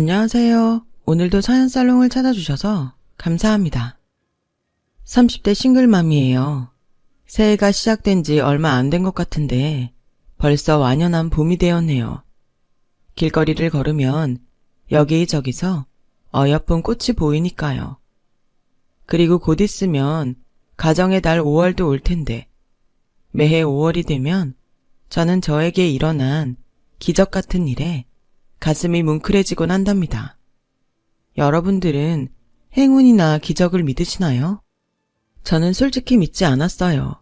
안녕하세요. 오늘도 사연살롱을 찾아주셔서 감사합니다. 30대 싱글맘이에요. 새해가 시작된 지 얼마 안 된 것 같은데 벌써 완연한 봄이 되었네요. 길거리를 걸으면 여기저기서 어여쁜 꽃이 보이니까요. 그리고 곧 있으면 가정의 달 5월도 올 텐데 매해 5월이 되면 저는 저에게 일어난 기적 같은 일에 가슴이 뭉클해지곤 한답니다. 여러분들은 행운이나 기적을 믿으시나요? 저는 솔직히 믿지 않았어요.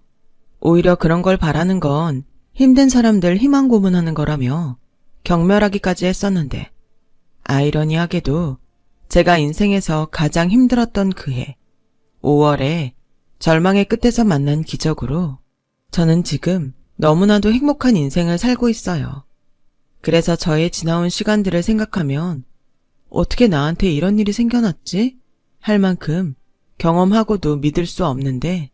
오히려 그런 걸 바라는 건 힘든 사람들 희망 고문하는 거라며 경멸하기까지 했었는데 아이러니하게도 제가 인생에서 가장 힘들었던 그해 5월에 절망의 끝에서 만난 기적으로 저는 지금 너무나도 행복한 인생을 살고 있어요. 그래서 저의 지나온 시간들을 생각하면 어떻게 나한테 이런 일이 생겨났지? 할 만큼 경험하고도 믿을 수 없는데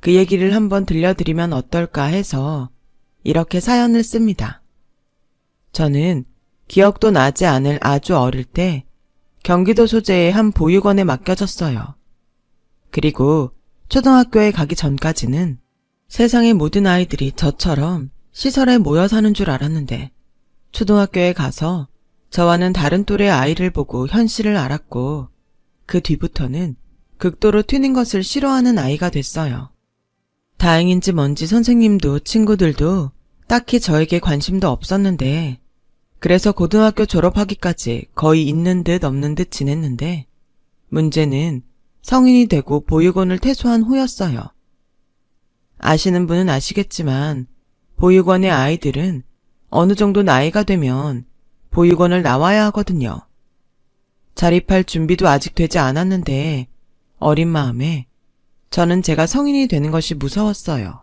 그 얘기를 한번 들려드리면 어떨까 해서 이렇게 사연을 씁니다. 저는 기억도 나지 않을 아주 어릴 때 경기도 소재의 한 보육원에 맡겨졌어요. 그리고 초등학교에 가기 전까지는 세상의 모든 아이들이 저처럼 시설에 모여 사는 줄 알았는데 초등학교에 가서 저와는 다른 또래 아이를 보고 현실을 알았고 그 뒤부터는 극도로 튀는 것을 싫어하는 아이가 됐어요. 다행인지 뭔지 선생님도 친구들도 딱히 저에게 관심도 없었는데 그래서 고등학교 졸업하기까지 거의 있는 듯 없는 듯 지냈는데 문제는 성인이 되고 보육원을 퇴소한 후였어요. 아시는 분은 아시겠지만 보육원의 아이들은 어느 정도 나이가 되면 보육원을 나와야 하거든요. 자립할 준비도 아직 되지 않았는데 어린 마음에 저는 제가 성인이 되는 것이 무서웠어요.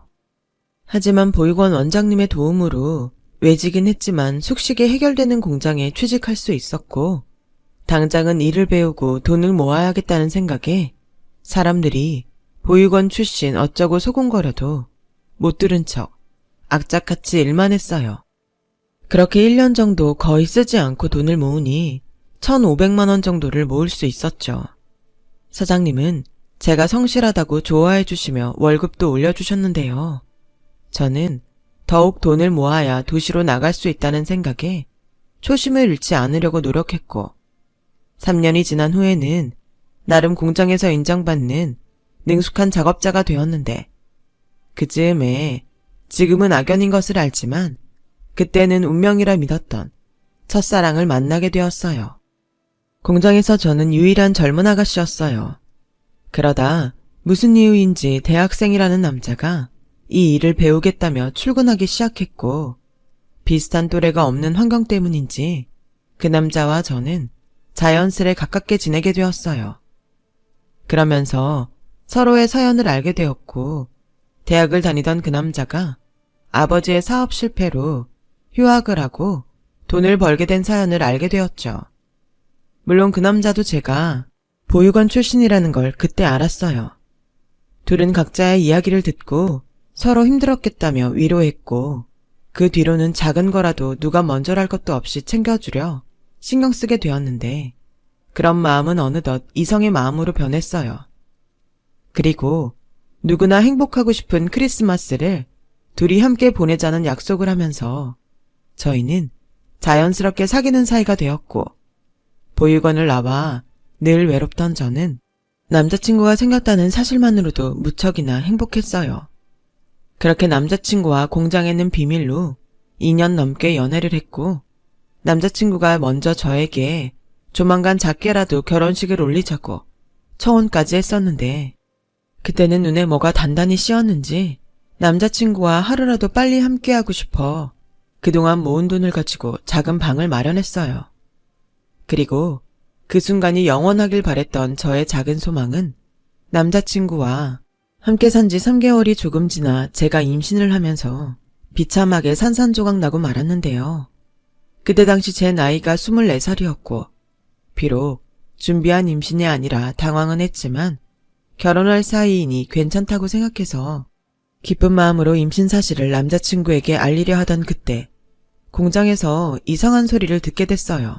하지만 보육원 원장님의 도움으로 외지긴 했지만 숙식이 해결되는 공장에 취직할 수 있었고 당장은 일을 배우고 돈을 모아야겠다는 생각에 사람들이 보육원 출신 어쩌고 소곤거려도 못 들은 척 악착같이 일만 했어요. 그렇게 1년 정도 거의 쓰지 않고 돈을 모으니 1,500만 원 정도를 모을 수 있었죠. 사장님은 제가 성실하다고 좋아해 주시며 월급도 올려주셨는데요. 저는 더욱 돈을 모아야 도시로 나갈 수 있다는 생각에 초심을 잃지 않으려고 노력했고 3년이 지난 후에는 나름 공장에서 인정받는 능숙한 작업자가 되었는데 그 즈음에 지금은 악연인 것을 알지만 그때는 운명이라 믿었던 첫사랑을 만나게 되었어요. 공장에서 저는 유일한 젊은 아가씨였어요. 그러다 무슨 이유인지 대학생이라는 남자가 이 일을 배우겠다며 출근하기 시작했고 비슷한 또래가 없는 환경 때문인지 그 남자와 저는 자연스레 가깝게 지내게 되었어요. 그러면서 서로의 사연을 알게 되었고 대학을 다니던 그 남자가 아버지의 사업 실패로 휴학을 하고 돈을 벌게 된 사연을 알게 되었죠. 물론 그 남자도 제가 보육원 출신이라는 걸 그때 알았어요. 둘은 각자의 이야기를 듣고 서로 힘들었겠다며 위로했고 그 뒤로는 작은 거라도 누가 먼저랄 것도 없이 챙겨주려 신경 쓰게 되었는데 그런 마음은 어느덧 이성의 마음으로 변했어요. 그리고 누구나 행복하고 싶은 크리스마스를 둘이 함께 보내자는 약속을 하면서 저희는 자연스럽게 사귀는 사이가 되었고 보육원을 나와 늘 외롭던 저는 남자친구가 생겼다는 사실만으로도 무척이나 행복했어요. 그렇게 남자친구와 공장에는 비밀로 2년 넘게 연애를 했고 남자친구가 먼저 저에게 조만간 작게라도 결혼식을 올리자고 청혼까지 했었는데 그때는 눈에 뭐가 단단히 씌었는지 남자친구와 하루라도 빨리 함께하고 싶어 그동안 모은 돈을 가지고 작은 방을 마련했어요. 그리고 그 순간이 영원하길 바랬던 저의 작은 소망은 남자친구와 함께 산 지 3개월이 조금 지나 제가 임신을 하면서 비참하게 산산조각 나고 말았는데요. 그때 당시 제 나이가 24살이었고 비록 준비한 임신이 아니라 당황은 했지만 결혼할 사이이니 괜찮다고 생각해서 기쁜 마음으로 임신 사실을 남자친구에게 알리려 하던 그때 공장에서 이상한 소리를 듣게 됐어요.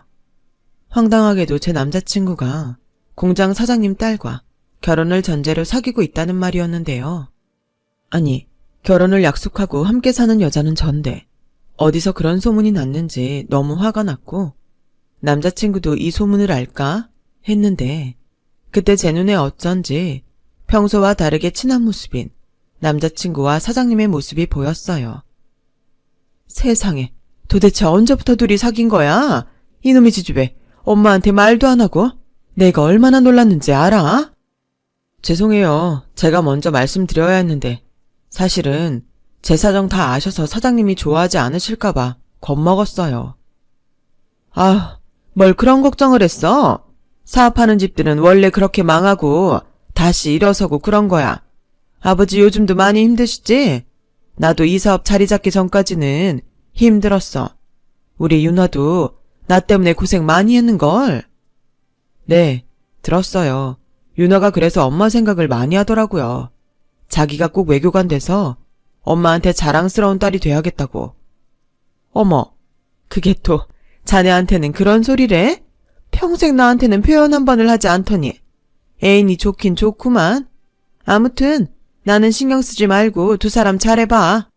황당하게도 제 남자친구가 공장 사장님 딸과 결혼을 전제로 사귀고 있다는 말이었는데요. 아니, 결혼을 약속하고 함께 사는 여자는 전데 어디서 그런 소문이 났는지 너무 화가 났고 남자친구도 이 소문을 알까 했는데 그때 제 눈에 어쩐지 평소와 다르게 친한 모습인 남자친구와 사장님의 모습이 보였어요. 세상에, 도대체 언제부터 둘이 사귄 거야? 이놈의 지주배, 엄마한테 말도 안 하고 내가 얼마나 놀랐는지 알아? 죄송해요. 제가 먼저 말씀드려야 했는데 사실은 제 사정 다 아셔서 사장님이 좋아하지 않으실까봐 겁먹었어요. 아, 뭘 그런 걱정을 했어? 사업하는 집들은 원래 그렇게 망하고 다시 일어서고 그런 거야. 아버지 요즘도 많이 힘드시지? 나도 이 사업 자리 잡기 전까지는 힘들었어. 우리 윤화도 나 때문에 고생 많이 했는걸. 네, 들었어요. 윤화가 그래서 엄마 생각을 많이 하더라고요. 자기가 꼭 외교관 돼서 엄마한테 자랑스러운 딸이 돼야겠다고. 어머, 그게 또 자네한테는 그런 소리래? 평생 나한테는 표현 한 번을 하지 않더니 애인이 좋긴 좋구만. 아무튼 나는 신경 쓰지 말고 두 사람 잘해봐.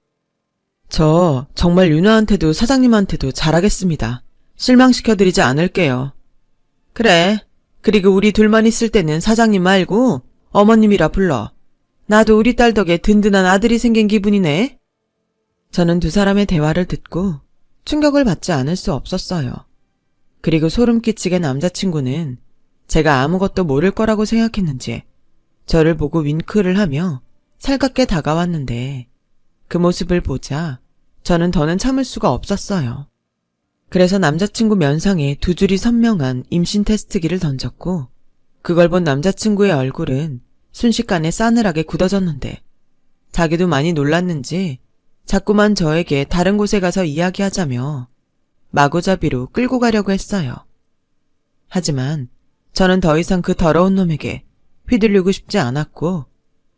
저 정말 윤아한테도 사장님한테도 잘하겠습니다. 실망시켜드리지 않을게요. 그래. 그리고 우리 둘만 있을 때는 사장님 말고 어머님이라 불러. 나도 우리 딸 덕에 든든한 아들이 생긴 기분이네. 저는 두 사람의 대화를 듣고 충격을 받지 않을 수 없었어요. 그리고 소름 끼치게 남자친구는 제가 아무것도 모를 거라고 생각했는지 저를 보고 윙크를 하며 살갑게 다가왔는데 그 모습을 보자 저는 더는 참을 수가 없었어요. 그래서 남자친구 면상에 두 줄이 선명한 임신 테스트기를 던졌고 그걸 본 남자친구의 얼굴은 순식간에 싸늘하게 굳어졌는데 자기도 많이 놀랐는지 자꾸만 저에게 다른 곳에 가서 이야기하자며 마구잡이로 끌고 가려고 했어요. 하지만 저는 더 이상 그 더러운 놈에게 휘둘리고 싶지 않았고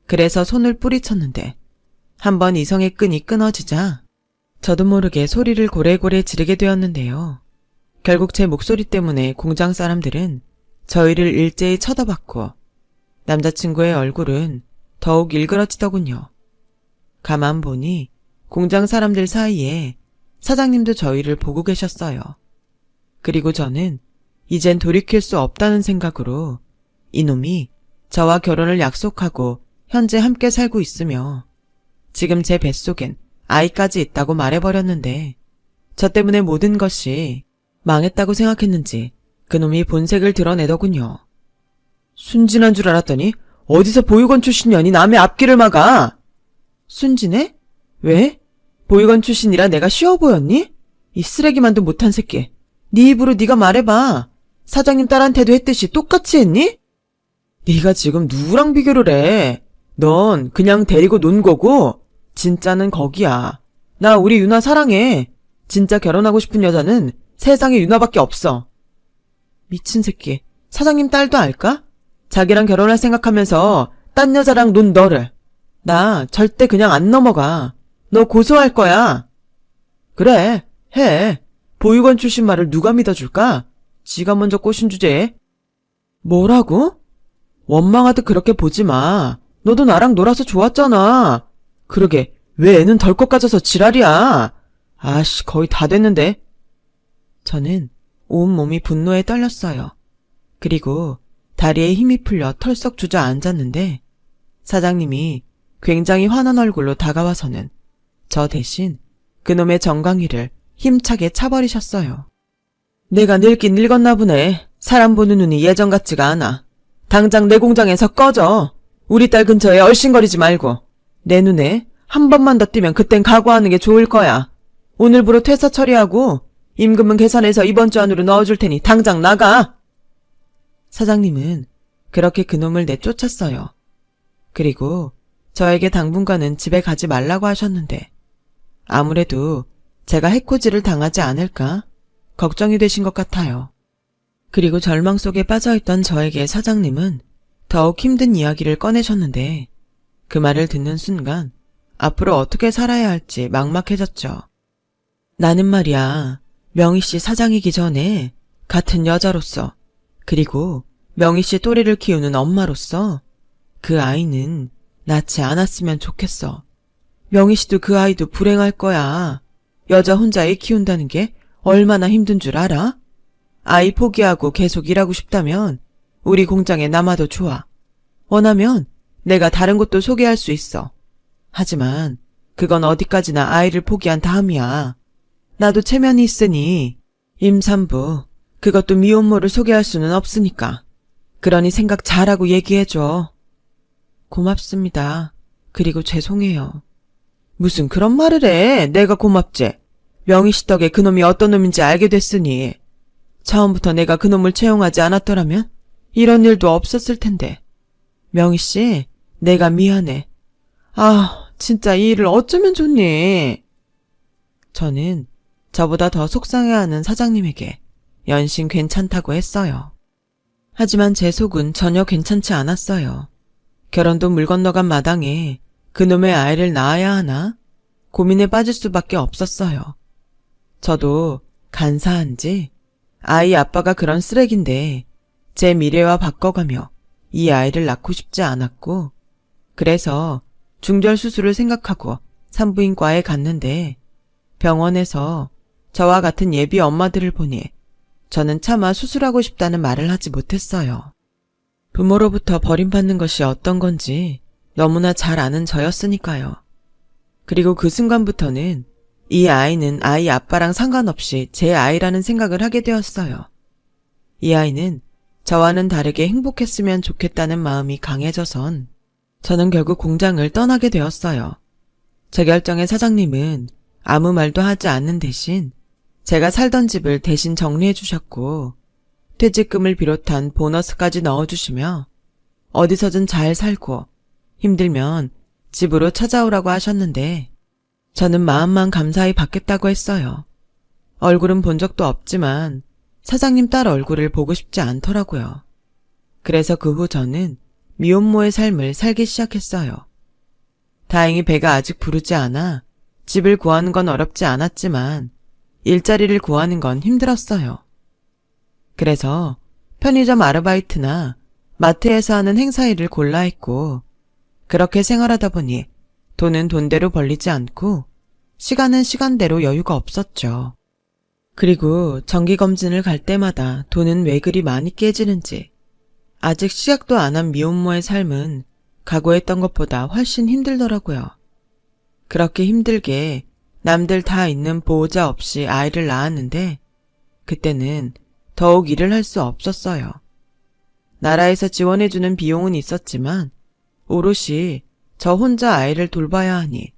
그래서 손을 뿌리쳤는데 한번 이성의 끈이 끊어지자 저도 모르게 소리를 고래고래 지르게 되었는데요. 결국 제 목소리 때문에 공장 사람들은 저희를 일제히 쳐다봤고 남자친구의 얼굴은 더욱 일그러지더군요. 가만 보니 공장 사람들 사이에 사장님도 저희를 보고 계셨어요. 그리고 저는 이젠 돌이킬 수 없다는 생각으로 이놈이 저와 결혼을 약속하고 현재 함께 살고 있으며 지금 제 뱃속엔 아이까지 있다고 말해버렸는데 저 때문에 모든 것이 망했다고 생각했는지 그놈이 본색을 드러내더군요. 순진한 줄 알았더니 어디서 보육원 출신 년이 남의 앞길을 막아. 순진해? 왜? 보육원 출신이라 내가 쉬워 보였니? 이 쓰레기만도 못한 새끼. 네 입으로 네가 말해봐. 사장님 딸한테도 했듯이 똑같이 했니? 네가 지금 누구랑 비교를 해? 넌 그냥 데리고 논 거고 진짜는 거기야. 나 우리 윤아 사랑해. 진짜 결혼하고 싶은 여자는 세상에 윤아밖에 없어. 미친 새끼. 사장님 딸도 알까? 자기랑 결혼할 생각하면서 딴 여자랑 논 너를. 나 절대 그냥 안 넘어가. 너 고소할 거야. 그래, 해. 보육원 출신 말을 누가 믿어줄까? 지가 먼저 꼬신 주제에. 뭐라고? 원망하듯 그렇게 보지 마. 너도 나랑 놀아서 좋았잖아. 그러게 왜 애는 덜컥 가져서 지랄이야. 아씨, 거의 다 됐는데. 저는 온몸이 분노에 떨렸어요. 그리고 다리에 힘이 풀려 털썩 주저앉았는데 사장님이 굉장히 화난 얼굴로 다가와서는 저 대신 그놈의 정강이를 힘차게 차버리셨어요. 내가 늙긴 늙었나 보네. 사람 보는 눈이 예전 같지가 않아. 당장 내 공장에서 꺼져. 우리 딸 근처에 얼씬거리지 말고. 내 눈에 한 번만 더 띄면 그땐 각오하는 게 좋을 거야. 오늘부로 퇴사 처리하고 임금은 계산해서 이번 주 안으로 넣어줄 테니 당장 나가. 사장님은 그렇게 그놈을 내쫓았어요. 그리고 저에게 당분간은 집에 가지 말라고 하셨는데 아무래도 제가 해코지를 당하지 않을까 걱정이 되신 것 같아요. 그리고 절망 속에 빠져있던 저에게 사장님은 더욱 힘든 이야기를 꺼내셨는데 그 말을 듣는 순간 앞으로 어떻게 살아야 할지 막막해졌죠. 나는 말이야, 명희씨 사장이기 전에 같은 여자로서, 그리고 명희 씨 또래를 키우는 엄마로서 그 아이는 낳지 않았으면 좋겠어. 명희 씨도 그 아이도 불행할 거야. 여자 혼자 애 키운다는 게 얼마나 힘든 줄 알아? 아이 포기하고 계속 일하고 싶다면 우리 공장에 남아도 좋아. 원하면 내가 다른 곳도 소개할 수 있어. 하지만 그건 어디까지나 아이를 포기한 다음이야. 나도 체면이 있으니 임산부, 그것도 미혼모를 소개할 수는 없으니까. 그러니 생각 잘하고 얘기해줘. 고맙습니다. 그리고 죄송해요. 무슨 그런 말을 해. 내가 고맙지. 명희 씨 덕에 그놈이 어떤 놈인지 알게 됐으니. 처음부터 내가 그놈을 채용하지 않았더라면 이런 일도 없었을 텐데. 명희 씨, 내가 미안해. 아, 진짜 이 일을 어쩌면 좋니? 저는 저보다 더 속상해하는 사장님에게 연신 괜찮다고 했어요. 하지만 제 속은 전혀 괜찮지 않았어요. 결혼도 물 건너간 마당에 그놈의 아이를 낳아야 하나? 고민에 빠질 수밖에 없었어요. 저도 간사한지 아이 아빠가 그런 쓰레기인데 제 미래와 바꿔가며 이 아이를 낳고 싶지 않았고, 그래서 중절 수술을 생각하고 산부인과에 갔는데 병원에서 저와 같은 예비 엄마들을 보니 저는 차마 수술하고 싶다는 말을 하지 못했어요. 부모로부터 버림받는 것이 어떤 건지 너무나 잘 아는 저였으니까요. 그리고 그 순간부터는 이 아이는 아이 아빠랑 상관없이 제 아이라는 생각을 하게 되었어요. 이 아이는 저와는 다르게 행복했으면 좋겠다는 마음이 강해져선 저는 결국 공장을 떠나게 되었어요. 제 결정에 사장님은 아무 말도 하지 않는 대신 제가 살던 집을 대신 정리해 주셨고 퇴직금을 비롯한 보너스까지 넣어주시며 어디서든 잘 살고 힘들면 집으로 찾아오라고 하셨는데 저는 마음만 감사히 받겠다고 했어요. 얼굴은 본 적도 없지만 사장님 딸 얼굴을 보고 싶지 않더라고요. 그래서 그 후 저는 미혼모의 삶을 살기 시작했어요. 다행히 배가 아직 부르지 않아 집을 구하는 건 어렵지 않았지만 일자리를 구하는 건 힘들었어요. 그래서 편의점 아르바이트나 마트에서 하는 행사 일을 골라 했고, 그렇게 생활하다 보니 돈은 돈대로 벌리지 않고 시간은 시간대로 여유가 없었죠. 그리고 정기검진을 갈 때마다 돈은 왜 그리 많이 깨지는지, 아직 시작도 안 한 미혼모의 삶은 각오했던 것보다 훨씬 힘들더라고요. 그렇게 힘들게 남들 다 있는 보호자 없이 아이를 낳았는데 그때는 더욱 일을 할 수 없었어요. 나라에서 지원해주는 비용은 있었지만 오롯이 저 혼자 아이를 돌봐야 하니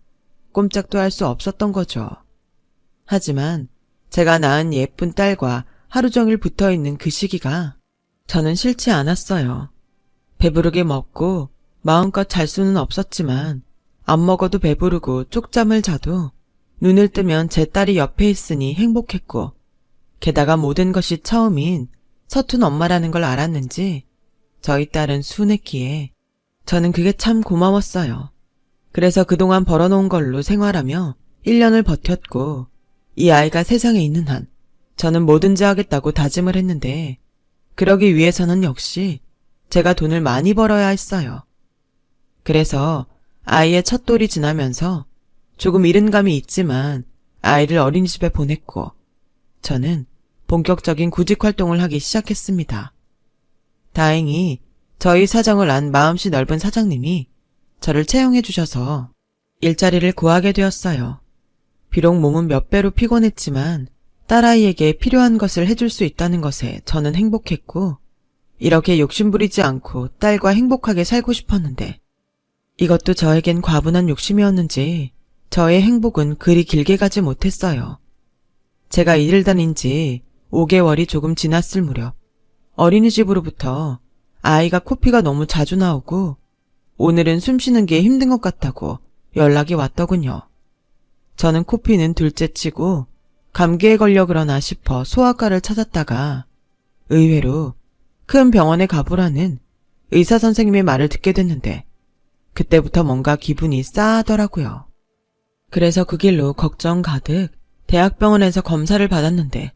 꼼짝도 할 수 없었던 거죠. 하지만 제가 낳은 예쁜 딸과 하루 종일 붙어있는 그 시기가 저는 싫지 않았어요. 배부르게 먹고 마음껏 잘 수는 없었지만 안 먹어도 배부르고 쪽잠을 자도 눈을 뜨면 제 딸이 옆에 있으니 행복했고, 게다가 모든 것이 처음인 서툰 엄마라는 걸 알았는지 저희 딸은 순했기에 저는 그게 참 고마웠어요. 그래서 그동안 벌어놓은 걸로 생활하며 1년을 버텼고, 이 아이가 세상에 있는 한 저는 뭐든지 하겠다고 다짐을 했는데 그러기 위해서는 역시 제가 돈을 많이 벌어야 했어요. 그래서 아이의 첫 돌이 지나면서 조금 잃은 감이 있지만 아이를 어린이집에 보냈고 저는 본격적인 구직 활동을 하기 시작했습니다. 다행히 저희 사정을 안 마음씨 넓은 사장님이 저를 채용해 주셔서 일자리를 구하게 되었어요. 비록 몸은 몇 배로 피곤했지만 딸아이에게 필요한 것을 해줄 수 있다는 것에 저는 행복했고, 이렇게 욕심부리지 않고 딸과 행복하게 살고 싶었는데 이것도 저에겐 과분한 욕심이었는지 저의 행복은 그리 길게 가지 못했어요. 제가 일을 다닌 지 5개월이 조금 지났을 무렵 어린이집으로부터 아이가 코피가 너무 자주 나오고 오늘은 숨 쉬는 게 힘든 것 같다고 연락이 왔더군요. 저는 코피는 둘째치고 감기에 걸려 그러나 싶어 소아과를 찾았다가 의외로 큰 병원에 가보라는 의사 선생님의 말을 듣게 됐는데 그때부터 뭔가 기분이 싸하더라고요. 그래서 그 길로 걱정 가득 대학병원에서 검사를 받았는데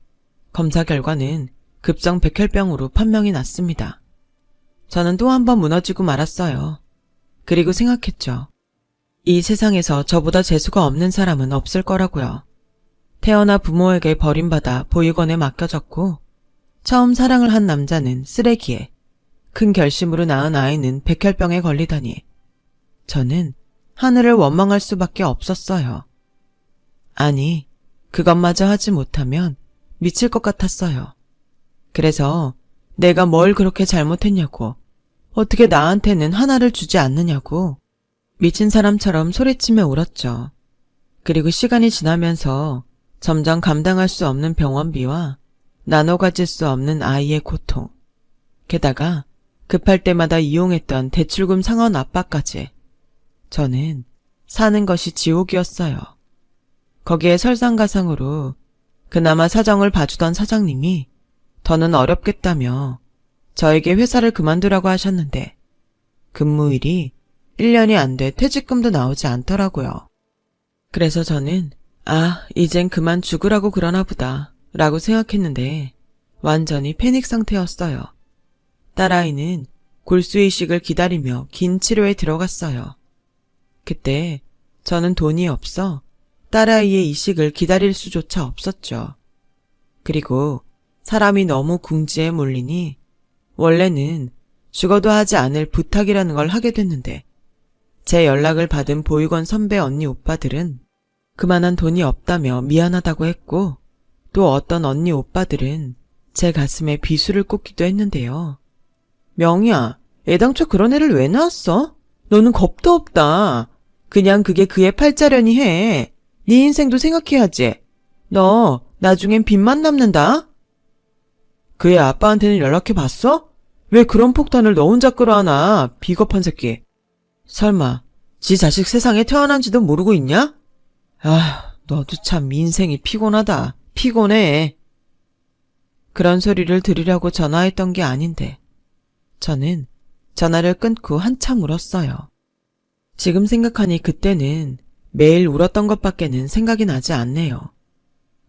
검사 결과는 급성 백혈병으로 판명이 났습니다. 저는 또 한 번 무너지고 말았어요. 그리고 생각했죠. 이 세상에서 저보다 재수가 없는 사람은 없을 거라고요. 태어나 부모에게 버림받아 보육원에 맡겨졌고 처음 사랑을 한 남자는 쓰레기에, 큰 결심으로 낳은 아이는 백혈병에 걸리다니 저는 하늘을 원망할 수밖에 없었어요. 아니, 그것마저 하지 못하면 미칠 것 같았어요. 그래서 내가 뭘 그렇게 잘못했냐고, 어떻게 나한테는 하나를 주지 않느냐고 미친 사람처럼 소리치며 울었죠. 그리고 시간이 지나면서 점점 감당할 수 없는 병원비와 나눠 가질 수 없는 아이의 고통, 게다가 급할 때마다 이용했던 대출금 상환 압박까지 저는 사는 것이 지옥이었어요. 거기에 설상가상으로 그나마 사정을 봐주던 사장님이 더는 어렵겠다며 저에게 회사를 그만두라고 하셨는데 근무일이 1년이 안 돼 퇴직금도 나오지 않더라고요. 그래서 저는 이젠 그만 죽으라고 그러나 보다 라고 생각했는데 완전히 패닉 상태였어요. 딸아이는 골수 이식을 기다리며 긴 치료에 들어갔어요. 그때 저는 돈이 없어 딸아이의 이식을 기다릴 수조차 없었죠. 그리고 사람이 너무 궁지에 몰리니 원래는 죽어도 하지 않을 부탁이라는 걸 하게 됐는데 제 연락을 받은 보육원 선배 언니 오빠들은 그만한 돈이 없다며 미안하다고 했고 또 어떤 언니 오빠들은 제 가슴에 비수를 꽂기도 했는데요. 명희야, 애당초 그런 애를 왜 낳았어? 너는 겁도 없다. 그냥 그게 그의 팔자려니 해. 네 인생도 생각해야지. 너 나중엔 빚만 남는다. 그의 아빠한테는 연락해봤어? 왜 그런 폭탄을 너 혼자 끌어안아, 비겁한 새끼. 설마 지 자식 세상에 태어난지도 모르고 있냐? 너도 참 인생이 피곤하다. 피곤해. 그런 소리를 들으려고 전화했던 게 아닌데 저는 전화를 끊고 한참 울었어요. 지금 생각하니 그때는 매일 울었던 것밖에는 생각이 나지 않네요.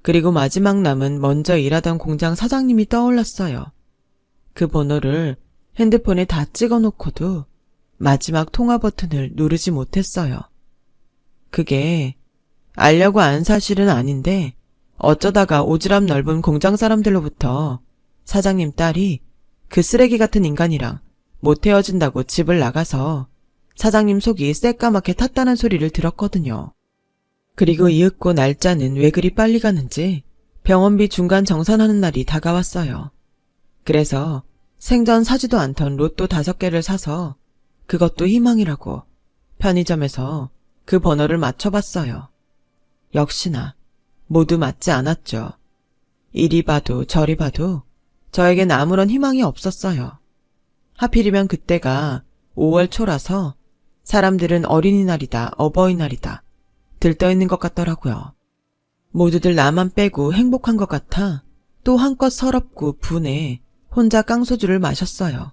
그리고 마지막 남은 먼저 일하던 공장 사장님이 떠올랐어요. 그 번호를 핸드폰에 다 찍어놓고도 마지막 통화 버튼을 누르지 못했어요. 그게 알려고 안 사실은 아닌데 어쩌다가 오지랖 넓은 공장 사람들로부터 사장님 딸이 그 쓰레기 같은 인간이랑 못 헤어진다고 집을 나가서 사장님 속이 새까맣게 탔다는 소리를 들었거든요. 그리고 이윽고 날짜는 왜 그리 빨리 가는지 병원비 중간 정산하는 날이 다가왔어요. 그래서 생전 사지도 않던 로또 5개를 사서 그것도 희망이라고 편의점에서 그 번호를 맞춰봤어요. 역시나 모두 맞지 않았죠. 이리 봐도 저리 봐도 저에겐 아무런 희망이 없었어요. 하필이면 그때가 5월 초라서 사람들은 어린이날이다, 어버이날이다 들떠있는 것 같더라고요. 모두들 나만 빼고 행복한 것 같아 또 한껏 서럽고 분해 혼자 깡소주를 마셨어요.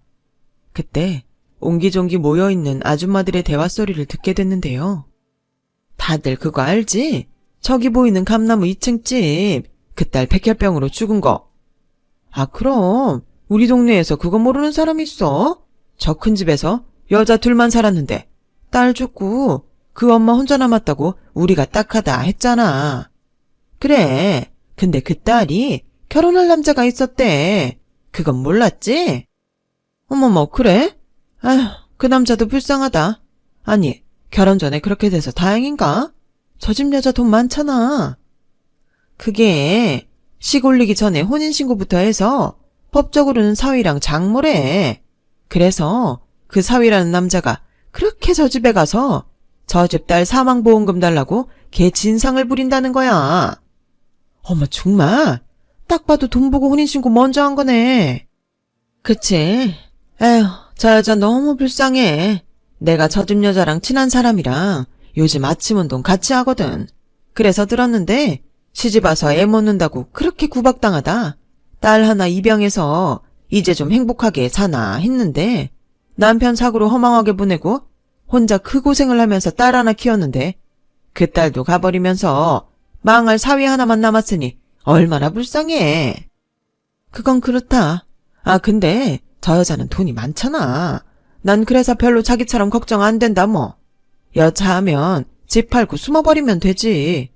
그때 옹기종기 모여있는 아줌마들의 대화 소리를 듣게 됐는데요. 다들 그거 알지? 저기 보이는 감나무 2층 집, 그 딸 백혈병으로 죽은 거. 그럼 우리 동네에서 그거 모르는 사람 있어? 저 큰 집에서 여자 둘만 살았는데 딸 죽고 그 엄마 혼자 남았다고 우리가 딱하다 했잖아. 그래, 근데 그 딸이 결혼할 남자가 있었대. 그건 몰랐지? 어머머, 그래? 그 남자도 불쌍하다. 아니, 결혼 전에 그렇게 돼서 다행인가? 저 집 여자 돈 많잖아. 그게 식 올리기 전에 혼인신고부터 해서 법적으로는 사위랑 장모래. 그래서 그 사위라는 남자가 그렇게 저 집에 가서 저 집 딸 사망보험금 달라고 걔 진상을 부린다는 거야. 어머, 정말? 딱 봐도 돈 보고 혼인신고 먼저 한 거네. 그치? 저 여자 너무 불쌍해. 내가 저 집 여자랑 친한 사람이랑 요즘 아침 운동 같이 하거든. 그래서 들었는데 시집 와서 애 못 낳는다고 그렇게 구박당하다. 딸 하나 입양해서 이제 좀 행복하게 사나 했는데 남편 사고로 허망하게 보내고 혼자 그 고생을 하면서 딸 하나 키웠는데 그 딸도 가버리면서 망할 사위 하나만 남았으니 얼마나 불쌍해. 그건 그렇다. 아, 근데 저 여자는 돈이 많잖아. 난 그래서 별로 자기처럼 걱정 안 된다 뭐. 여차하면 집 팔고 숨어버리면 되지.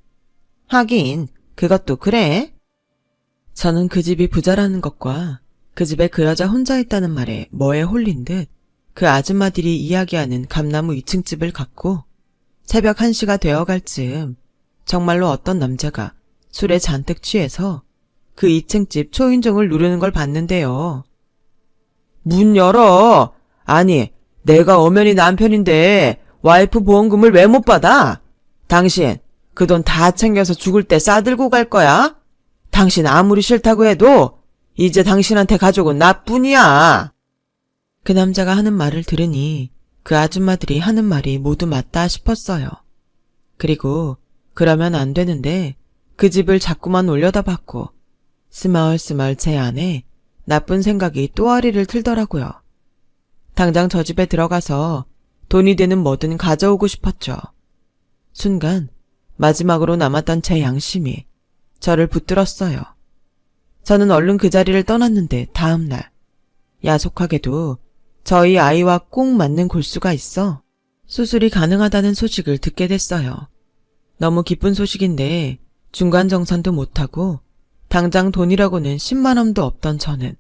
하긴 그것도 그래. 저는 그 집이 부자라는 것과 그 집에 그 여자 혼자 있다는 말에 뭐에 홀린 듯 그 아줌마들이 이야기하는 감나무 2층 집을 갖고 새벽 1시가 되어갈 즈음 정말로 어떤 남자가 술에 잔뜩 취해서 그 2층 집 초인종을 누르는 걸 봤는데요. 문 열어! 아니, 내가 엄연히 남편인데 와이프 보험금을 왜 못 받아? 당신 그 돈 다 챙겨서 죽을 때 싸들고 갈 거야? 당신 아무리 싫다고 해도 이제 당신한테 가족은 나뿐이야. 그 남자가 하는 말을 들으니 그 아줌마들이 하는 말이 모두 맞다 싶었어요. 그리고 그러면 안 되는데 그 집을 자꾸만 올려다봤고 스멀스멀 제 안에 나쁜 생각이 또아리를 틀더라고요. 당장 저 집에 들어가서 돈이 되는 뭐든 가져오고 싶었죠. 순간 마지막으로 남았던 제 양심이 저를 붙들었어요. 저는 얼른 그 자리를 떠났는데 다음 날 야속하게도 저희 아이와 꼭 맞는 골수가 있어 수술이 가능하다는 소식을 듣게 됐어요. 너무 기쁜 소식인데 중간 정산도 못하고 당장 돈이라고는 10만 원도 없던 저는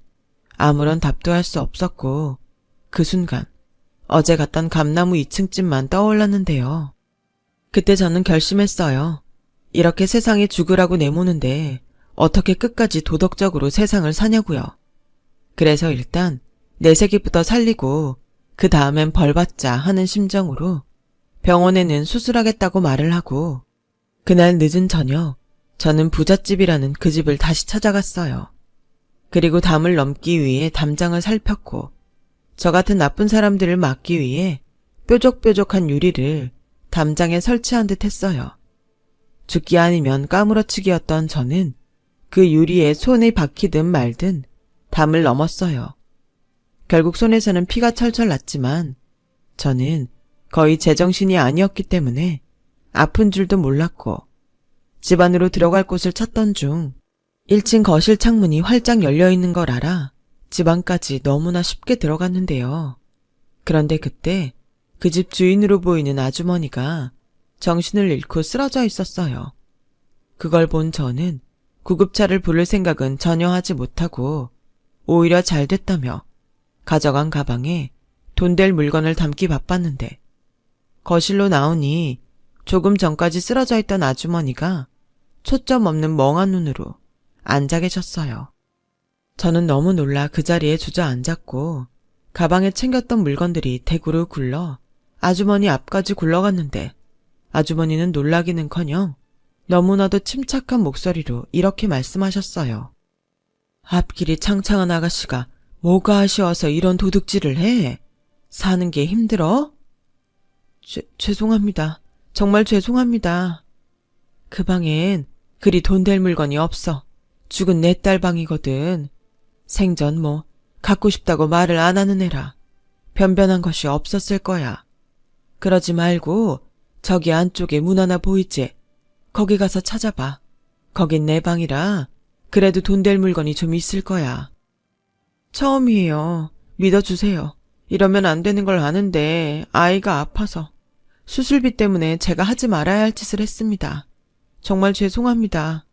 아무런 답도 할 수 없었고 그 순간 어제 갔던 감나무 2층 집만 떠올랐는데요. 그때 저는 결심했어요. 이렇게 세상에 죽으라고 내모는데 어떻게 끝까지 도덕적으로 세상을 사냐고요. 그래서 일단 내 새끼부터 살리고 그 다음엔 벌받자 하는 심정으로 병원에는 수술하겠다고 말을 하고 그날 늦은 저녁 저는 부잣집이라는 그 집을 다시 찾아갔어요. 그리고 담을 넘기 위해 담장을 살폈고 저 같은 나쁜 사람들을 막기 위해 뾰족뾰족한 유리를 담장에 설치한 듯 했어요. 죽기 아니면 까무러치기였던 저는 그 유리에 손이 박히든 말든 담을 넘었어요. 결국 손에서는 피가 철철 났지만 저는 거의 제정신이 아니었기 때문에 아픈 줄도 몰랐고 집 안으로 들어갈 곳을 찾던 중 1층 거실 창문이 활짝 열려있는 걸 알아 집 안까지 너무나 쉽게 들어갔는데요. 그런데 그때 그 집 주인으로 보이는 아주머니가 정신을 잃고 쓰러져 있었어요. 그걸 본 저는 구급차를 부를 생각은 전혀 하지 못하고 오히려 잘 됐다며 가져간 가방에 돈 될 물건을 담기 바빴는데 거실로 나오니 조금 전까지 쓰러져 있던 아주머니가 초점 없는 멍한 눈으로 앉아 계셨어요. 저는 너무 놀라 그 자리에 주저앉았고 가방에 챙겼던 물건들이 대구로 굴러 아주머니 앞까지 굴러갔는데 아주머니는 놀라기는커녕 너무나도 침착한 목소리로 이렇게 말씀하셨어요. 앞길이 창창한 아가씨가 뭐가 아쉬워서 이런 도둑질을 해? 사는 게 힘들어? 죄송합니다. 정말 죄송합니다. 그 방엔 그리 돈 될 물건이 없어. 죽은 내 딸 방이거든. 생전 뭐 갖고 싶다고 말을 안 하는 애라 변변한 것이 없었을 거야. 그러지 말고 저기 안쪽에 문 하나 보이지? 거기 가서 찾아봐. 거긴 내 방이라 그래도 돈 될 물건이 좀 있을 거야. 처음이에요. 믿어주세요. 이러면 안 되는 걸 아는데 아이가 아파서 수술비 때문에 제가 하지 말아야 할 짓을 했습니다. 정말 죄송합니다.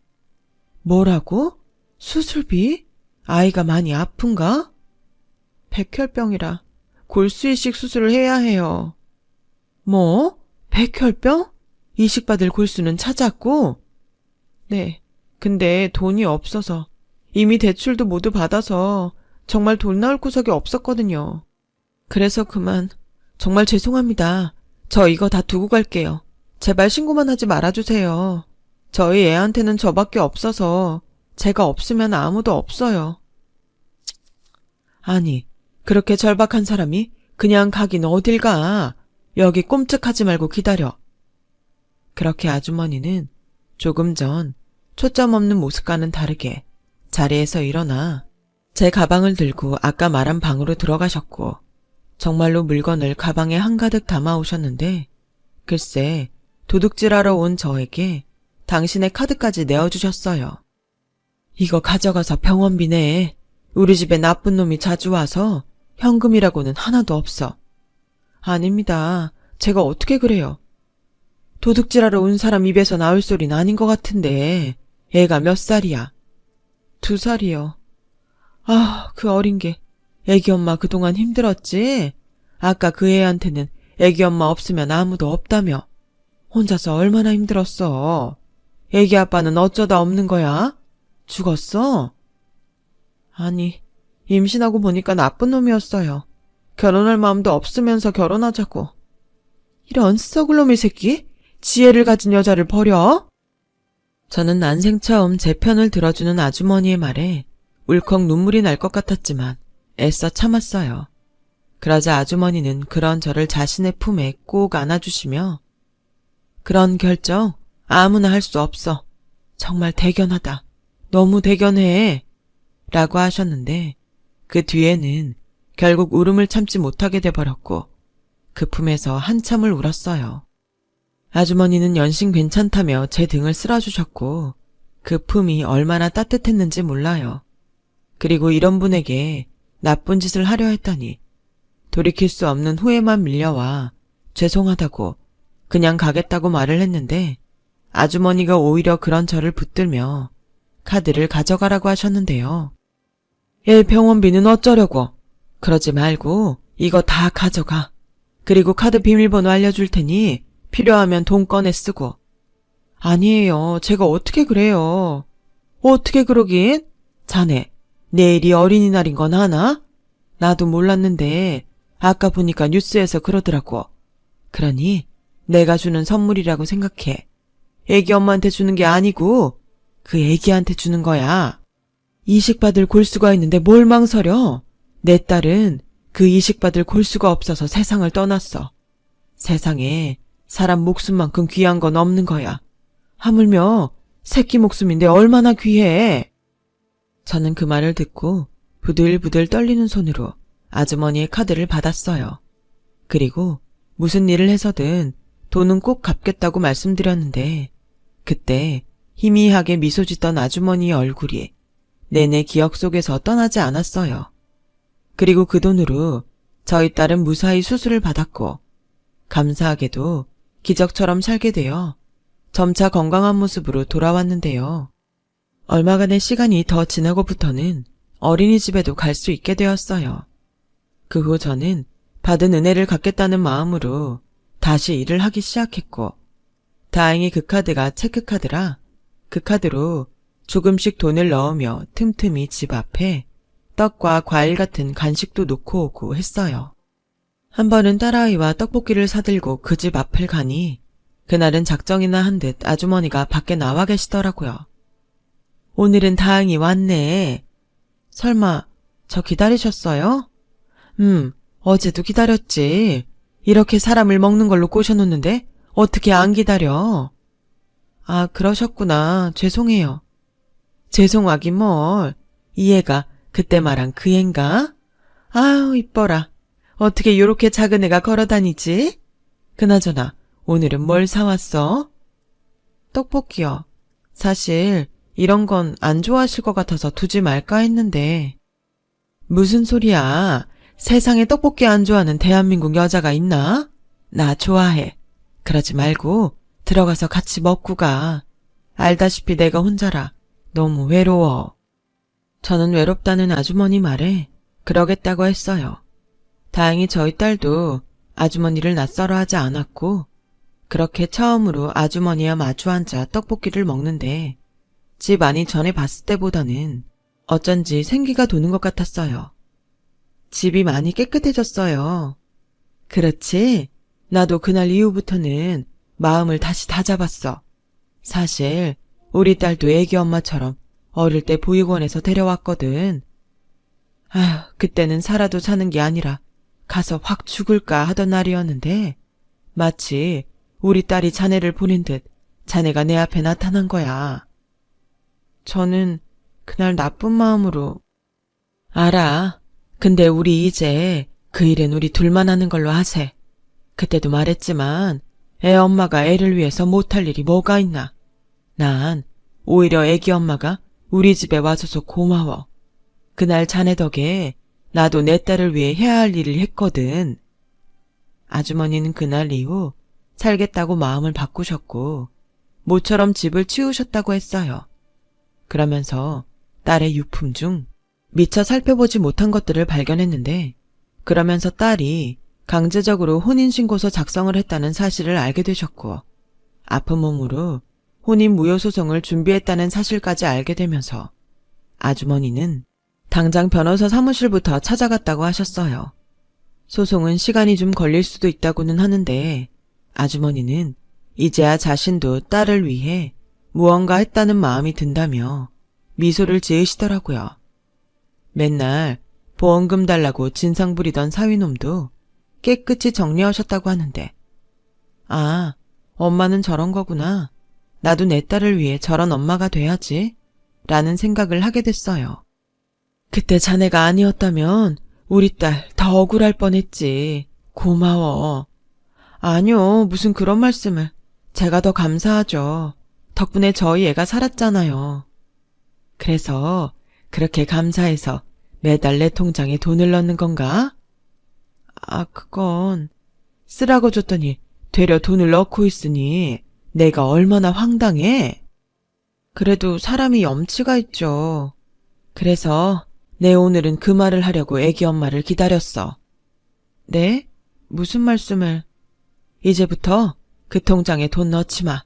뭐라고? 수술비? 아이가 많이 아픈가? 백혈병이라 골수 이식 수술을 해야 해요. 뭐? 백혈병? 이식받을 골수는 찾았고? 네, 근데 돈이 없어서 이미 대출도 모두 받아서 정말 돈 나올 구석이 없었거든요. 그래서 그만. 정말 죄송합니다. 저 이거 다 두고 갈게요. 제발 신고만 하지 말아주세요. 저희 애한테는 저밖에 없어서 제가 없으면 아무도 없어요. 아니, 그렇게 절박한 사람이 그냥 가긴 어딜 가. 여기 꼼짝하지 말고 기다려. 그렇게 아주머니는 조금 전 초점 없는 모습과는 다르게 자리에서 일어나 제 가방을 들고 아까 말한 방으로 들어가셨고 정말로 물건을 가방에 한가득 담아오셨는데 글쎄 도둑질하러 온 저에게 당신의 카드까지 내어주셨어요. 이거 가져가서 병원비 내. 우리 집에 나쁜 놈이 자주 와서 현금이라고는 하나도 없어. 아닙니다. 제가 어떻게 그래요? 도둑질하러 온 사람 입에서 나올 소린 아닌 것 같은데 애가 몇 살이야? 2살이요. 아, 그 어린 게. 애기 엄마 그동안 힘들었지? 아까 그 애한테는 애기 엄마 없으면 아무도 없다며. 혼자서 얼마나 힘들었어. 애기 아빠는 어쩌다 없는 거야? 죽었어? 아니, 임신하고 보니까 나쁜 놈이었어요. 결혼할 마음도 없으면서 결혼하자고. 이런 썩을 놈의 새끼? 지혜를 가진 여자를 버려? 저는 난생 처음 제 편을 들어주는 아주머니의 말에 울컥 눈물이 날 것 같았지만 애써 참았어요. 그러자 아주머니는 그런 저를 자신의 품에 꼭 안아주시며 그런 결정 아무나 할 수 없어. 정말 대견하다. 너무 대견해. 라고 하셨는데 그 뒤에는 결국 울음을 참지 못하게 돼버렸고 그 품에서 한참을 울었어요. 아주머니는 연신 괜찮다며 제 등을 쓸어주셨고 그 품이 얼마나 따뜻했는지 몰라요. 그리고 이런 분에게 나쁜 짓을 하려 했다니 돌이킬 수 없는 후회만 밀려와 죄송하다고 그냥 가겠다고 말을 했는데 아주머니가 오히려 그런 저를 붙들며 카드를 가져가라고 하셨는데요. 얘 병원비는 어쩌려고? 그러지 말고 이거 다 가져가. 그리고 카드 비밀번호 알려줄 테니 필요하면 돈 꺼내 쓰고. 아니에요. 제가 어떻게 그래요. 어떻게 그러긴? 자네, 내일이 어린이날인 건 아나? 나도 몰랐는데 아까 보니까 뉴스에서 그러더라고. 그러니 내가 주는 선물이라고 생각해. 애기 엄마한테 주는 게 아니고 그 애기한테 주는 거야. 이식받을 골수가 있는데 뭘 망설여? 내 딸은 그 이식받을 골수가 없어서 세상을 떠났어. 세상에 사람 목숨만큼 귀한 건 없는 거야. 하물며 새끼 목숨인데 얼마나 귀해. 저는 그 말을 듣고 부들부들 떨리는 손으로 아주머니의 카드를 받았어요. 그리고 무슨 일을 해서든 돈은 꼭 갚겠다고 말씀드렸는데 그때 희미하게 미소 짓던 아주머니의 얼굴이 내내 기억 속에서 떠나지 않았어요. 그리고 그 돈으로 저희 딸은 무사히 수술을 받았고 감사하게도 기적처럼 살게 되어 점차 건강한 모습으로 돌아왔는데요. 얼마간의 시간이 더 지나고부터는 어린이집에도 갈 수 있게 되었어요. 그 후 저는 받은 은혜를 갚겠다는 마음으로 다시 일을 하기 시작했고 다행히 그 카드가 체크카드라 그 카드로 조금씩 돈을 넣으며 틈틈이 집 앞에 떡과 과일 같은 간식도 놓고 오고 했어요. 한 번은 딸아이와 떡볶이를 사들고 그 집 앞을 가니 그날은 작정이나 한 듯 아주머니가 밖에 나와 계시더라고요. 오늘은 다행히 왔네. 설마 저 기다리셨어요? 어제도 기다렸지. 이렇게 사람을 먹는 걸로 꼬셔놓는데 어떻게 안 기다려? 아, 그러셨구나. 죄송해요. 죄송하긴 뭘. 이 애가 그때 말한 그 앤가? 아유, 이뻐라. 어떻게 요렇게 작은 애가 걸어다니지? 그나저나 오늘은 뭘 사왔어? 떡볶이요. 사실 이런 건 안 좋아하실 것 같아서 두지 말까 했는데. 무슨 소리야. 세상에 떡볶이 안 좋아하는 대한민국 여자가 있나? 나 좋아해. 그러지 말고 들어가서 같이 먹고 가. 알다시피 내가 혼자라 너무 외로워. 저는 외롭다는 아주머니 말에 그러겠다고 했어요. 다행히 저희 딸도 아주머니를 낯설어 하지 않았고 그렇게 처음으로 아주머니와 마주 앉아 떡볶이를 먹는데 집 안이 전에 봤을 때보다는 어쩐지 생기가 도는 것 같았어요. 집이 많이 깨끗해졌어요. 그렇지? 나도 그날 이후부터는 마음을 다시 다잡았어. 사실 우리 딸도 애기 엄마처럼 어릴 때 보육원에서 데려왔거든. 아휴, 그때는 살아도 사는 게 아니라 가서 확 죽을까 하던 날이었는데 마치 우리 딸이 자네를 보낸 듯 자네가 내 앞에 나타난 거야. 저는 그날 나쁜 마음으로. 알아. 근데 우리 이제 그 일은 우리 둘만 하는 걸로 하세. 그때도 말했지만 애 엄마가 애를 위해서 못할 일이 뭐가 있나. 난 오히려 애기 엄마가 우리 집에 와줘서 고마워. 그날 자네 덕에 나도 내 딸을 위해 해야 할 일을 했거든. 아주머니는 그날 이후 살겠다고 마음을 바꾸셨고 모처럼 집을 치우셨다고 했어요. 그러면서 딸의 유품 중 미처 살펴보지 못한 것들을 발견했는데 그러면서 딸이 강제적으로 혼인신고서 작성을 했다는 사실을 알게 되셨고 아픈 몸으로 혼인 무효 소송을 준비했다는 사실까지 알게 되면서 아주머니는 당장 변호사 사무실부터 찾아갔다고 하셨어요. 소송은 시간이 좀 걸릴 수도 있다고는 하는데 아주머니는 이제야 자신도 딸을 위해 무언가 했다는 마음이 든다며 미소를 지으시더라고요. 맨날 보험금 달라고 진상 부리던 사위놈도 깨끗이 정리하셨다고 하는데 아, 엄마는 저런 거구나. 나도 내 딸을 위해 저런 엄마가 돼야지 라는 생각을 하게 됐어요. 그때 자네가 아니었다면 우리 딸 더 억울할 뻔했지. 고마워. 아니요, 무슨 그런 말씀을. 제가 더 감사하죠. 덕분에 저희 애가 살았잖아요. 그래서 그렇게 감사해서 매달 내 통장에 돈을 넣는 건가? 아, 그건 쓰라고 줬더니 되려 돈을 넣고 있으니 내가 얼마나 황당해? 그래도 사람이 염치가 있죠. 그래서 내 오늘은 그 말을 하려고 애기 엄마를 기다렸어. 네? 무슨 말씀을? 이제부터 그 통장에 돈 넣지 마.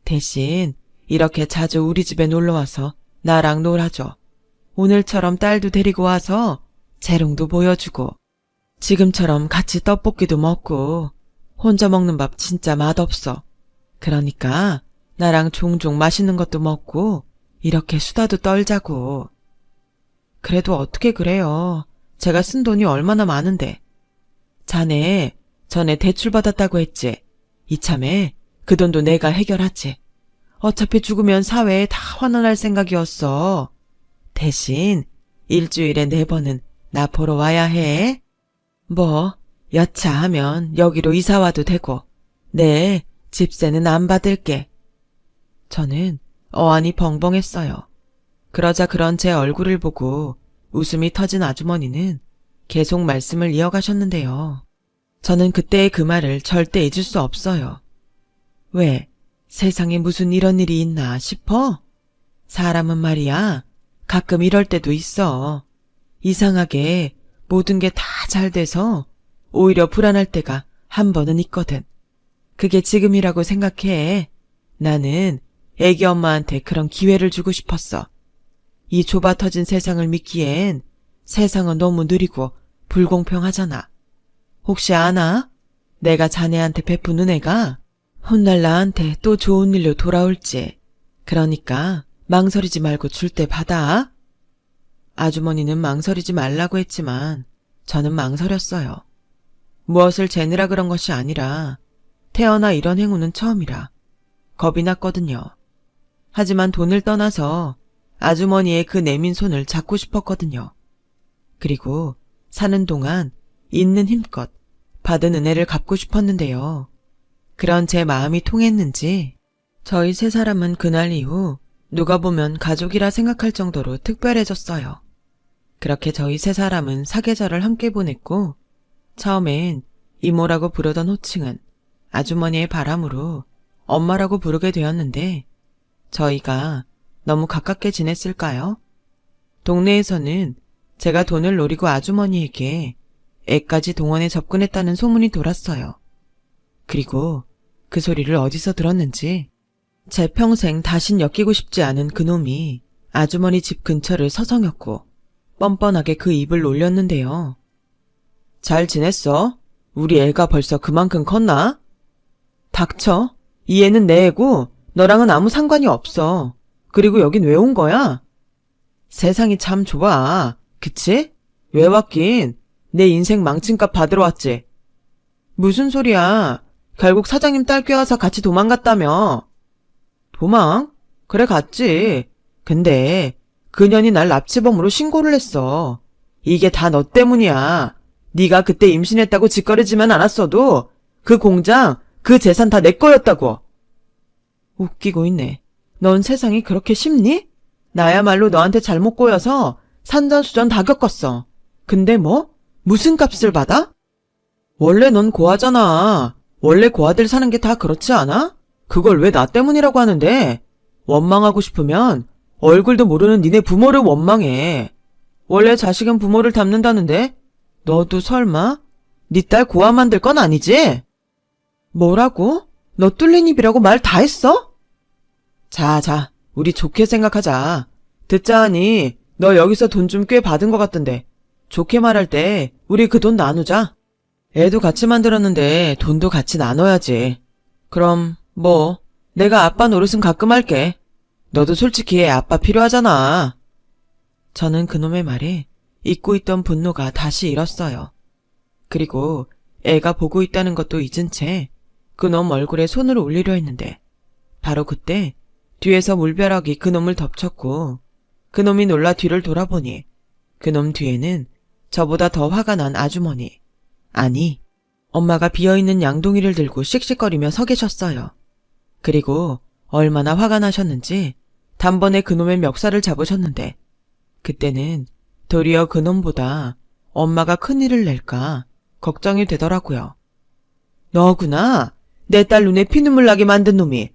대신 이렇게 자주 우리 집에 놀러와서 나랑 놀아줘. 오늘처럼 딸도 데리고 와서 재롱도 보여주고 지금처럼 같이 떡볶이도 먹고 혼자 먹는 밥 진짜 맛없어. 그러니까 나랑 종종 맛있는 것도 먹고 이렇게 수다도 떨자고. 그래도 어떻게 그래요. 제가 쓴 돈이 얼마나 많은데. 자네 전에 대출 받았다고 했지. 이참에 그 돈도 내가 해결하지. 어차피 죽으면 사회에 다 환원할 생각이었어. 대신 일주일에 4번은 나 보러 와야 해. 뭐 여차하면 여기로 이사 와도 되고 네 집세는 안 받을게. 저는 어안이 벙벙했어요. 그러자 그런 제 얼굴을 보고 웃음이 터진 아주머니는 계속 말씀을 이어가셨는데요. 저는 그때의 그 말을 절대 잊을 수 없어요. 왜? 세상에 무슨 이런 일이 있나 싶어? 사람은 말이야 가끔 이럴 때도 있어. 이상하게 모든 게 다 잘 돼서 오히려 불안할 때가 한 번은 있거든. 그게 지금이라고 생각해. 나는 애기 엄마한테 그런 기회를 주고 싶었어. 이 좁아 터진 세상을 믿기엔 세상은 너무 느리고 불공평하잖아. 혹시 아나? 내가 자네한테 베푼 은혜가 훗날 나한테 또 좋은 일로 돌아올지. 그러니까 망설이지 말고 줄 때 받아. 아주머니는 망설이지 말라고 했지만 저는 망설였어요. 무엇을 재느라 그런 것이 아니라 태어나 이런 행운은 처음이라 겁이 났거든요. 하지만 돈을 떠나서 아주머니의 그 내민 손을 잡고 싶었거든요. 그리고 사는 동안 있는 힘껏 받은 은혜를 갚고 싶었는데요. 그런 제 마음이 통했는지 저희 3사람은 그날 이후 누가 보면 가족이라 생각할 정도로 특별해졌어요. 그렇게 저희 3사람은 사계절을 함께 보냈고 처음엔 이모라고 부르던 호칭은 아주머니의 바람으로 엄마라고 부르게 되었는데 저희가 너무 가깝게 지냈을까요? 동네에서는 제가 돈을 노리고 아주머니에게 애까지 동원해 접근했다는 소문이 돌았어요. 그리고 그 소리를 어디서 들었는지 제 평생 다신 엮이고 싶지 않은 그놈이 아주머니 집 근처를 서성였고 뻔뻔하게 그 입을 놀렸는데요. 잘 지냈어? 우리 애가 벌써 그만큼 컸나? 닥쳐. 이 애는 내 애고 너랑은 아무 상관이 없어. 그리고 여긴 왜 온 거야? 세상이 참 좁아. 그치? 왜 왔긴? 내 인생 망친값 받으러 왔지. 무슨 소리야. 결국 사장님 딸 꿰어서 같이 도망갔다며. 도망? 그래 갔지. 근데 그년이 날 납치범으로 신고를 했어. 이게 다 너 때문이야. 네가 그때 임신했다고 짓거리지만 않았어도 그 공장, 그 재산 다 내 거였다고. 웃기고 있네. 넌 세상이 그렇게 쉽니? 나야말로 너한테 잘못 꼬여서 산전수전 다 겪었어. 근데 뭐? 무슨 값을 받아? 원래 넌 고아잖아. 원래 고아들 사는 게 다 그렇지 않아? 그걸 왜 나 때문이라고 하는데? 원망하고 싶으면 얼굴도 모르는 니네 부모를 원망해. 원래 자식은 부모를 닮는다는데? 너도 설마? 니 딸 고아 만들 건 아니지? 뭐라고? 너 뚫린 입이라고 말 다 했어? 자, 우리 좋게 생각하자. 듣자 하니 너 여기서 돈 좀 꽤 받은 것 같던데. 좋게 말할 때 우리 그 돈 나누자. 애도 같이 만들었는데 돈도 같이 나눠야지. 그럼 뭐 내가 아빠 노릇은 가끔 할게. 너도 솔직히 애 아빠 필요하잖아. 저는 그놈의 말에 잊고 있던 분노가 다시 일었어요. 그리고 애가 보고 있다는 것도 잊은 채 그놈 얼굴에 손을 올리려 했는데 바로 그때 뒤에서 물벼락이 그놈을 덮쳤고 그놈이 놀라 뒤를 돌아보니 그놈 뒤에는 저보다 더 화가 난 아주머니, 아니 엄마가 비어있는 양동이를 들고 씩씩거리며 서 계셨어요. 그리고 얼마나 화가 나셨는지 단번에 그놈의 멱살을 잡으셨는데 그때는 도리어 그놈보다 엄마가 큰일을 낼까 걱정이 되더라고요. 너구나. 내 딸 눈에 피눈물 나게 만든 놈이.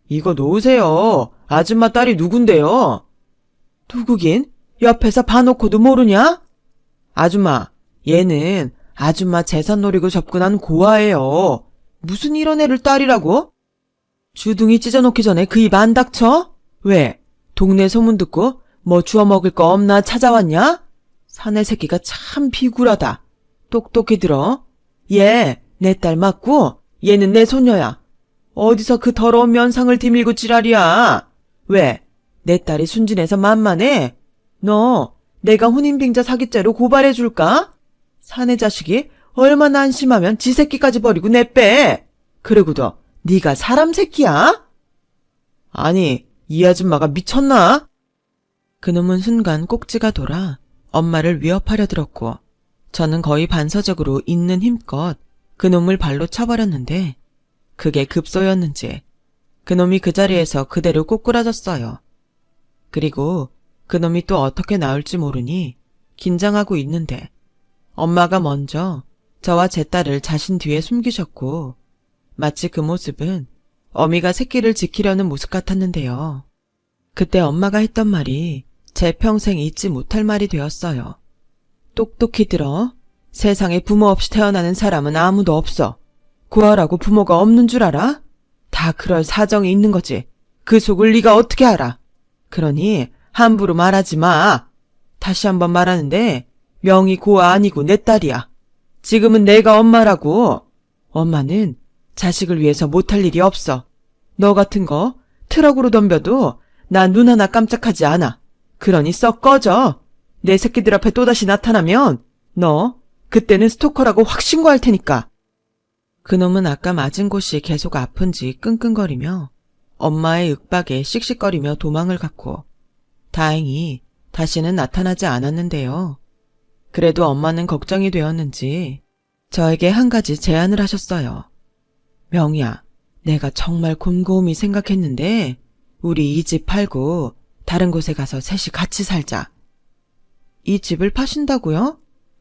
이거 놓으세요. 아줌마 딸이 누군데요? 누구긴? 옆에서 봐놓고도 모르냐? 아줌마, 얘는 아줌마 재산 노리고 접근한 고아예요. 무슨 이런 애를 딸이라고? 주둥이 찢어놓기 전에 그 입 안 닥쳐? 왜? 동네 소문 듣고 뭐 주워 먹을 거 없나 찾아왔냐? 사내 새끼가 참 비굴하다. 똑똑히 들어. 얘 내 딸 맞고 얘는 내 손녀야. 어디서 그 더러운 면상을 디밀고 지랄이야. 왜? 내 딸이 순진해서 만만해? 너 내가 혼인빙자 사기죄로 고발해줄까? 사내 자식이 얼마나 안심하면 지 새끼까지 버리고 내빼. 그러고도 네가 사람 새끼야? 아니, 이 아줌마가 미쳤나? 그놈은 순간 꼭지가 돌아 엄마를 위협하려 들었고 저는 거의 반사적으로 있는 힘껏 그놈을 발로 차버렸는데 그게 급소였는지 그놈이 그 자리에서 그대로 꼬꾸라졌어요. 그리고 그놈이 또 어떻게 나올지 모르니 긴장하고 있는데 엄마가 먼저 저와 제 딸을 자신 뒤에 숨기셨고 마치 그 모습은 어미가 새끼를 지키려는 모습 같았는데요. 그때 엄마가 했던 말이 제 평생 잊지 못할 말이 되었어요. 똑똑히 들어. 세상에 부모 없이 태어나는 사람은 아무도 없어. 고아라고 부모가 없는 줄 알아? 다 그럴 사정이 있는 거지. 그 속을 네가 어떻게 알아? 그러니 함부로 말하지 마. 다시 한번 말하는데 명의 고아 아니고 내 딸이야. 지금은 내가 엄마라고. 엄마는 자식을 위해서 못할 일이 없어. 너 같은 거 트럭으로 덤벼도 나 눈 하나 깜짝하지 않아. 그러니 썩 꺼져. 내 새끼들 앞에 또다시 나타나면 너 그때는 스토커라고 확 신고할 테니까. 그놈은 아까 맞은 곳이 계속 아픈지 끙끙거리며 엄마의 윽박에 씩씩거리며 도망을 갔고 다행히 다시는 나타나지 않았는데요. 그래도 엄마는 걱정이 되었는지 저에게 한 가지 제안을 하셨어요. 명희야, 내가 정말 곰곰이 생각했는데 우리 이 집 팔고 다른 곳에 가서 셋이 같이 살자. 이 집을 파신다고요?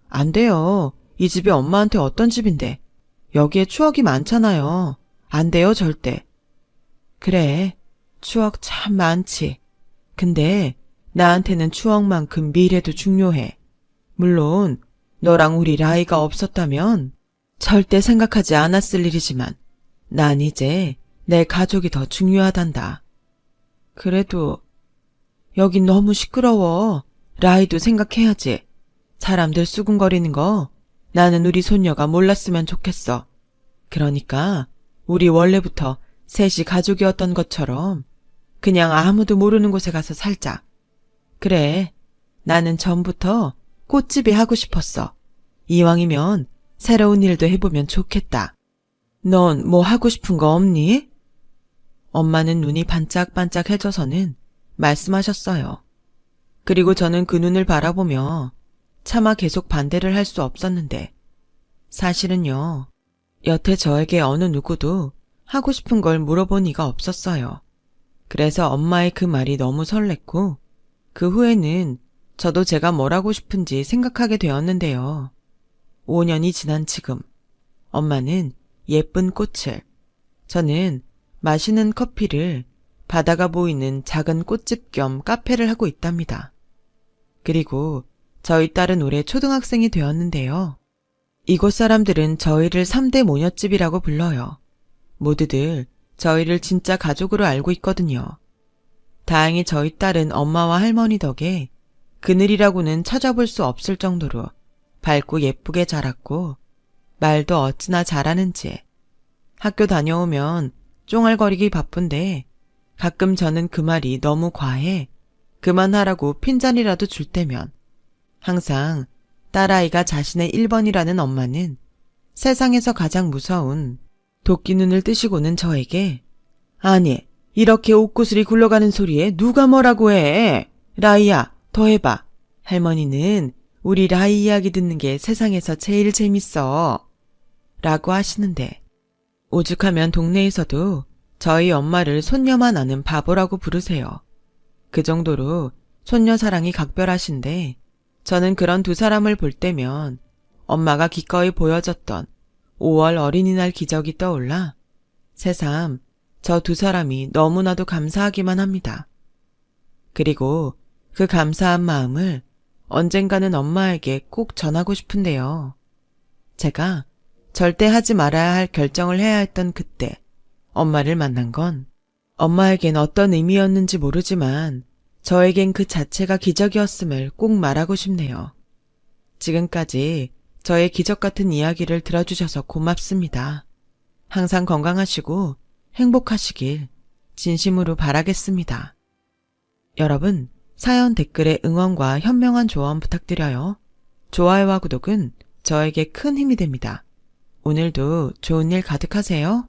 안 돼요. 이 집이 엄마한테 어떤 집인데. 여기에 추억이 많잖아요. 안 돼요, 절대. 그래, 추억 참 많지. 근데 나한테는 추억만큼 미래도 중요해. 물론 너랑 우리 라이가 없었다면 절대 생각하지 않았을 일이지만 난 이제 내 가족이 더 중요하단다. 그래도 여긴 너무 시끄러워. 라이도 생각해야지. 사람들 수군거리는 거 나는 우리 손녀가 몰랐으면 좋겠어. 그러니까 우리 원래부터 셋이 가족이었던 것처럼 그냥 아무도 모르는 곳에 가서 살자. 그래, 나는 전부터 꽃집이 하고 싶었어. 이왕이면 새로운 일도 해보면 좋겠다. 넌 뭐 하고 싶은 거 없니? 엄마는 눈이 반짝반짝해져서는 말씀하셨어요. 그리고 저는 그 눈을 바라보며 차마 계속 반대를 할 수 없었는데 사실은요, 여태 저에게 어느 누구도 하고 싶은 걸 물어본 이가 없었어요. 그래서 엄마의 그 말이 너무 설렜고 그 후에는 저도 제가 뭘 하고 싶은지 생각하게 되었는데요. 5년이 지난 지금, 엄마는 예쁜 꽃을, 저는 마시는 커피를 바다가 보이는 작은 꽃집 겸 카페를 하고 있답니다. 그리고 저희 딸은 올해 초등학생이 되었는데요. 이곳 사람들은 저희를 3대 모녀집이라고 불러요. 모두들 저희를 진짜 가족으로 알고 있거든요. 다행히 저희 딸은 엄마와 할머니 덕에 그늘이라고는 찾아볼 수 없을 정도로 밝고 예쁘게 자랐고 말도 어찌나 잘하는지. 학교 다녀오면 쫑알거리기 바쁜데 가끔 저는 그 말이 너무 과해 그만하라고 핀잔이라도 줄 때면 항상 딸아이가 자신의 1번이라는 엄마는 세상에서 가장 무서운 도끼 눈을 뜨시고는 저에게 아니 이렇게 옷구슬이 굴러가는 소리에 누가 뭐라고 해. 라이야 더 해봐. 할머니는 우리 라이 이야기 듣는 게 세상에서 제일 재밌어. 라고 하시는데 오죽하면 동네에서도 저희 엄마를 손녀만 아는 바보라고 부르세요. 그 정도로 손녀 사랑이 각별하신데 저는 그런 두 사람을 볼 때면 엄마가 기꺼이 보여줬던 5월 어린이날 기적이 떠올라 새삼 저 두 사람이 너무나도 감사하기만 합니다. 그리고 그 감사한 마음을 언젠가는 엄마에게 꼭 전하고 싶은데요. 제가 절대 하지 말아야 할 결정을 해야 했던 그때 엄마를 만난 건 엄마에겐 어떤 의미였는지 모르지만 저에겐 그 자체가 기적이었음을 꼭 말하고 싶네요. 지금까지 저의 기적 같은 이야기를 들어주셔서 고맙습니다. 항상 건강하시고 행복하시길 진심으로 바라겠습니다. 여러분, 사연 댓글에 응원과 현명한 조언 부탁드려요. 좋아요와 구독은 저에게 큰 힘이 됩니다. 오늘도 좋은 일 가득하세요.